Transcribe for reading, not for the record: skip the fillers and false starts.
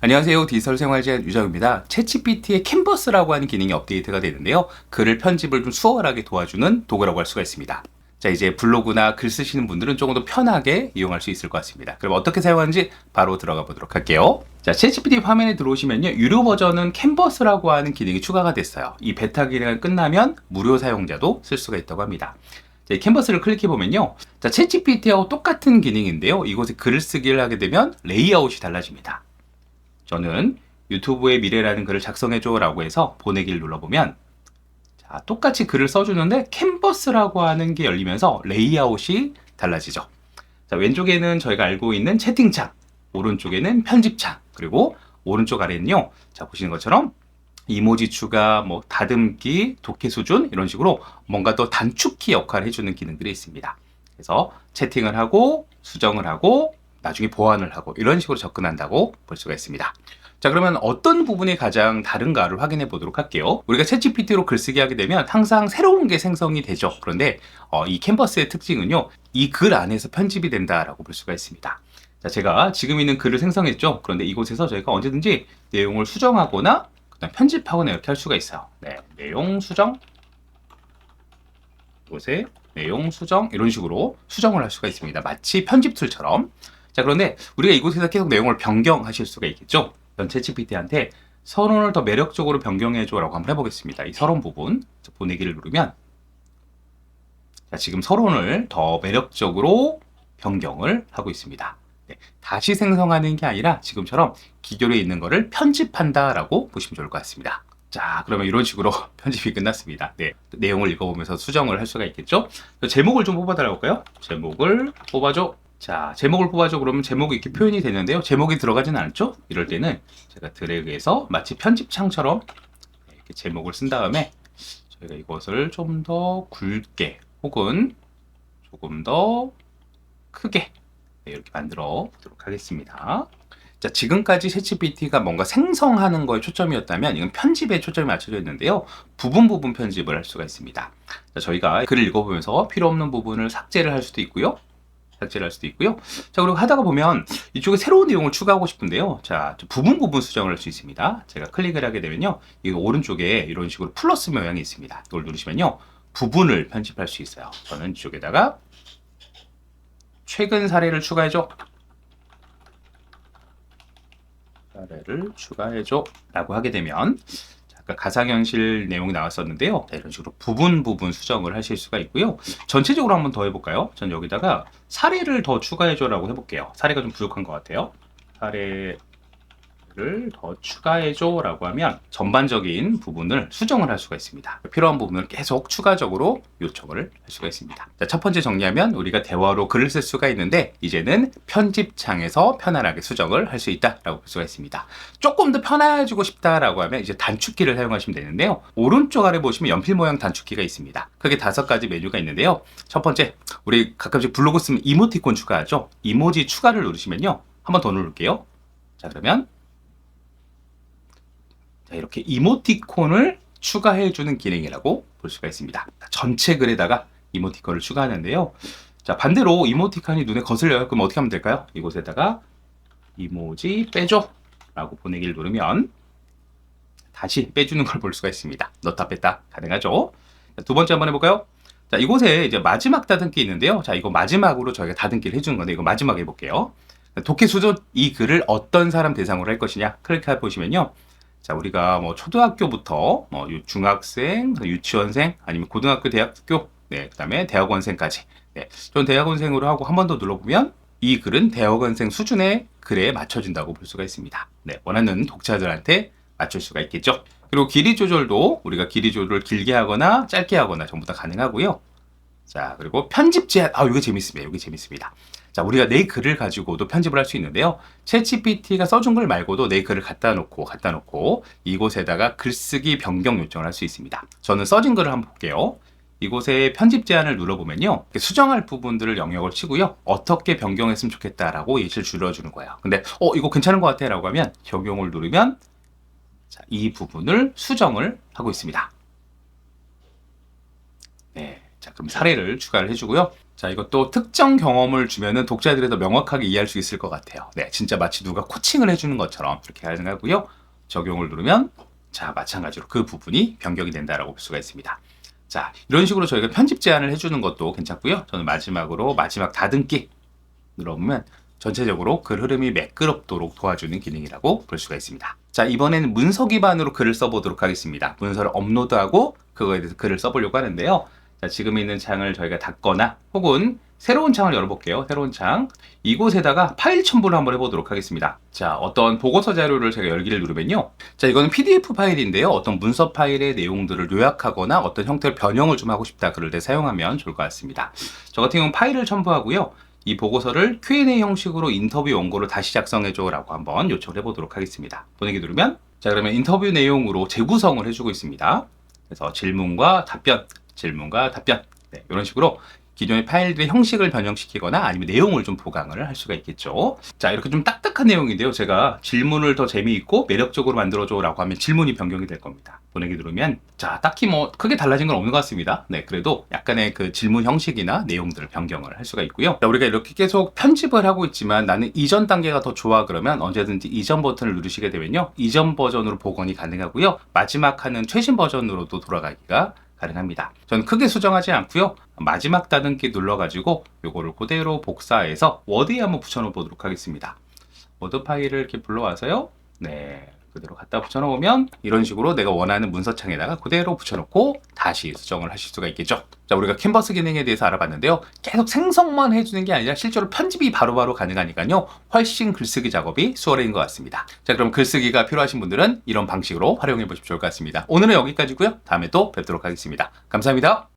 안녕하세요. 디지털 생활지원 유정입니다. 챗GPT의 캔버스라고 하는 기능이 업데이트가 되는데요. 글을 편집을 좀 수월하게 도와주는 도구라고 할 수가 있습니다. 자, 이제 블로그나 글 쓰시는 분들은 조금 더 편하게 이용할 수 있을 것 같습니다. 그럼 어떻게 사용하는지 바로 들어가 보도록 할게요. 자, 챗GPT 화면에 들어오시면요. 유료 버전은 캔버스라고 하는 기능이 추가가 됐어요. 이 베타 기능이 끝나면 무료 사용자도 쓸 수가 있다고 합니다. 자, 이 캔버스를 클릭해 보면요. 자, 챗GPT하고 똑같은 기능인데요. 이곳에 글을 쓰기를 하게 되면 레이아웃이 달라집니다. 저는 유튜브의 미래라는 글을 작성해줘 라고 해서 보내기를 눌러보면 자, 똑같이 글을 써주는데 캔버스라고 하는 게 열리면서 레이아웃이 달라지죠. 자, 왼쪽에는 저희가 알고 있는 채팅창, 오른쪽에는 편집창, 그리고 오른쪽 아래는요. 자, 보시는 것처럼 이모지 추가, 뭐 다듬기, 독해 수준 이런 식으로 뭔가 더 단축키 역할을 해주는 기능들이 있습니다. 그래서 채팅을 하고 수정을 하고 나중에 보완을 하고 이런 식으로 접근한다고 볼 수가 있습니다. 자, 그러면 어떤 부분이 가장 다른가를 확인해 보도록 할게요. 우리가 챗GPT로 글쓰기 하게 되면 항상 새로운 게 생성이 되죠. 그런데 이 캔버스의 특징은요. 이 글 안에서 편집이 된다라고 볼 수가 있습니다. 자, 제가 지금 있는 글을 생성했죠. 그런데 이곳에서 저희가 언제든지 내용을 수정하거나 그다음 편집하거나 이렇게 할 수가 있어요. 네, 내용 수정, 이곳에 내용 수정 이런 식으로 수정을 할 수가 있습니다. 마치 편집 툴처럼. 자, 그런데 우리가 이곳에서 계속 내용을 변경하실 수가 있겠죠. 전 챗GPT한테 서론을 더 매력적으로 변경해줘 라고 한번 해보겠습니다. 이 서론 부분 보내기를 누르면 자, 지금 서론을 더 매력적으로 변경을 하고 있습니다. 네, 다시 생성하는 게 아니라 지금처럼 기존에 있는 거를 편집한다 라고 보시면 좋을 것 같습니다. 자, 그러면 이런 식으로 편집이 끝났습니다. 네, 내용을 읽어보면서 수정을 할 수가 있겠죠. 제목을 좀 뽑아달라고 할까요? 제목을 뽑아줘. 자, 제목을 뽑아줘. 그러면 제목이 이렇게 표현이 되는데요. 제목이 들어가지는 않죠? 이럴 때는 제가 드래그해서 마치 편집창처럼 이렇게 제목을 쓴 다음에 저희가 이것을 좀 더 굵게 혹은 조금 더 크게 이렇게 만들어 보도록 하겠습니다. 자, 지금까지 챗GPT가 뭔가 생성하는 거에 초점이었다면 이건 편집에 초점이 맞춰져 있는데요. 부분 편집을 할 수가 있습니다. 자, 저희가 글을 읽어보면서 필요 없는 부분을 삭제를 할 수도 있고요. 자, 그리고 하다가 보면 이쪽에 새로운 내용을 추가하고 싶은데요. 자, 부분 수정을 할 수 있습니다. 제가 클릭을 하게 되면요. 이 오른쪽에 이런 식으로 플러스 모양이 있습니다. 이걸 누르시면요. 부분을 편집할 수 있어요. 저는 이쪽에다가 최근 사례를 추가해줘. 사례를 추가해줘. 라고 하게 되면 아까 가상현실 내용이 나왔었는데요. 자, 이런 식으로 부분 수정을 하실 수가 있고요. 전체적으로 한번 더 해볼까요? 전 여기다가 사례를 더 추가해줘라고 해볼게요. 사례가 좀 부족한 것 같아요. 사례를 더 추가해줘라고 하면 전반적인 부분을 수정을 할 수가 있습니다. 필요한 부분을 계속 추가적으로 요청을 할 수가 있습니다. 자, 첫 번째 정리하면 우리가 대화로 글을 쓸 수가 있는데 이제는 편집창에서 편안하게 수정을 할 수 있다라고 볼 수가 있습니다. 조금 더 편해지고 싶다라고 하면 이제 단축키를 사용하시면 되는데요. 오른쪽 아래 보시면 연필 모양 단축키가 있습니다. 크게 5가지 메뉴가 있는데요. 첫 번째, 우리 가끔씩 블로그 쓰면 이모티콘 추가하죠. 이모지 추가를 누르시면요. 한번 더 누를게요. 자, 그러면 자, 이렇게 이모티콘을 추가해주는 기능이라고 볼 수가 있습니다. 전체 글에다가 이모티콘을 추가하는데요. 자, 반대로 이모티콘이 눈에 거슬려요. 그럼 어떻게 하면 될까요? 이곳에다가 이모지 빼줘 라고 보내기를 누르면 다시 빼주는 걸 볼 수가 있습니다. 넣다 뺐다 가능하죠. 자, 두 번째 한번 해볼까요? 자, 이곳에 이제 마지막 다듬기 있는데요. 자, 이거 마지막으로 저희가 다듬기를 해주는 건데 이거 마지막에 해볼게요. 독해 수준 이 글을 어떤 사람 대상으로 할 것이냐 클릭해 보시면요. 자, 우리가 뭐 초등학교부터 뭐 중학생, 유치원생, 아니면 고등학교, 대학교, 네, 그다음에 대학원생까지. 네, 전 대학원생으로 하고 한 번 더 눌러보면 이 글은 대학원생 수준의 글에 맞춰진다고 볼 수가 있습니다. 네, 원하는 독자들한테 맞출 수가 있겠죠. 그리고 길이 조절도 우리가 길이 조절을 길게 하거나 짧게 하거나 전부 다 가능하고요. 자, 그리고 편집 제한, 이거 재밌습니다. 여기 재밌습니다. 자, 우리가 내 글을 가지고도 편집을 할 수 있는데요. 챗GPT가 써준 글 말고도 내 글을 갖다 놓고 이곳에다가 글쓰기 변경 요청을 할 수 있습니다. 저는 써진 글을 한번 볼게요. 이곳에 편집 제한을 눌러보면요. 수정할 부분들을 영역을 치고요. 어떻게 변경했으면 좋겠다라고 예시를 줄여주는 거예요. 근데 이거 괜찮은 것 같아 라고 하면 적용을 누르면 자, 이 부분을 수정을 하고 있습니다. 네. 자, 그럼 사례를 추가를 해주고요. 자, 이것도 특정 경험을 주면은 독자들이 더 명확하게 이해할 수 있을 것 같아요. 네, 진짜 마치 누가 코칭을 해주는 것처럼 이렇게 가능하고요. 적용을 누르면 자, 마찬가지로 그 부분이 변경이 된다라고 볼 수가 있습니다. 자, 이런 식으로 저희가 편집 제안을 해주는 것도 괜찮고요. 저는 마지막으로 마지막 다듬기 눌러보면 전체적으로 글 흐름이 매끄럽도록 도와주는 기능이라고 볼 수가 있습니다. 자, 이번에는 문서 기반으로 글을 써보도록 하겠습니다. 문서를 업로드하고 그거에 대해서 글을 써보려고 하는데요. 자, 지금 있는 창을 저희가 닫거나 혹은 새로운 창을 열어볼게요. 새로운 창. 이곳에다가 파일 첨부를 한번 해보도록 하겠습니다. 자, 어떤 보고서 자료를 제가 열기를 누르면요. 자, 이거는 PDF 파일인데요. 어떤 문서 파일의 내용들을 요약하거나 어떤 형태로 변형을 좀 하고 싶다. 그럴 때 사용하면 좋을 것 같습니다. 저 같은 경우는 파일을 첨부하고요. 이 보고서를 Q&A 형식으로 인터뷰 원고로 다시 작성해줘 라고 한번 요청을 해보도록 하겠습니다. 보내기 누르면 자, 그러면 인터뷰 내용으로 재구성을 해주고 있습니다. 그래서 질문과 답변 네, 이런 식으로 기존의 파일들의 형식을 변형시키거나 아니면 내용을 좀 보강을 할 수가 있겠죠. 자, 이렇게 좀 딱딱한 내용인데요. 제가 질문을 더 재미있고 매력적으로 만들어줘 라고 하면 질문이 변경이 될 겁니다. 보내기 누르면 자, 딱히 뭐 크게 달라진 건 없는 것 같습니다. 네, 그래도 약간의 그 질문 형식이나 내용들을 변경을 할 수가 있고요. 자, 우리가 이렇게 계속 편집을 하고 있지만 나는 이전 단계가 더 좋아 그러면 언제든지 이전 버튼을 누르시게 되면요. 이전 버전으로 복원이 가능하고요. 마지막 칸은 최신 버전으로도 돌아가기가 가능합니다. 저는 크게 수정하지 않고요. 마지막 닫음키 눌러가지고 요거를 그대로 복사해서 워드에 한번 붙여놓어 보도록 하겠습니다. 워드 파일을 이렇게 불러와서요. 네, 그대로 갖다 붙여놓으면 이런 식으로 내가 원하는 문서창에다가 그대로 붙여놓고 다시 수정을 하실 수가 있겠죠. 자, 우리가 캔버스 기능에 대해서 알아봤는데요. 계속 생성만 해주는 게 아니라 실제로 편집이 바로바로 가능하니까요. 훨씬 글쓰기 작업이 수월해진 것 같습니다. 자, 그럼 글쓰기가 필요하신 분들은 이런 방식으로 활용해 보시면 좋을 것 같습니다. 오늘은 여기까지고요. 다음에 또 뵙도록 하겠습니다. 감사합니다.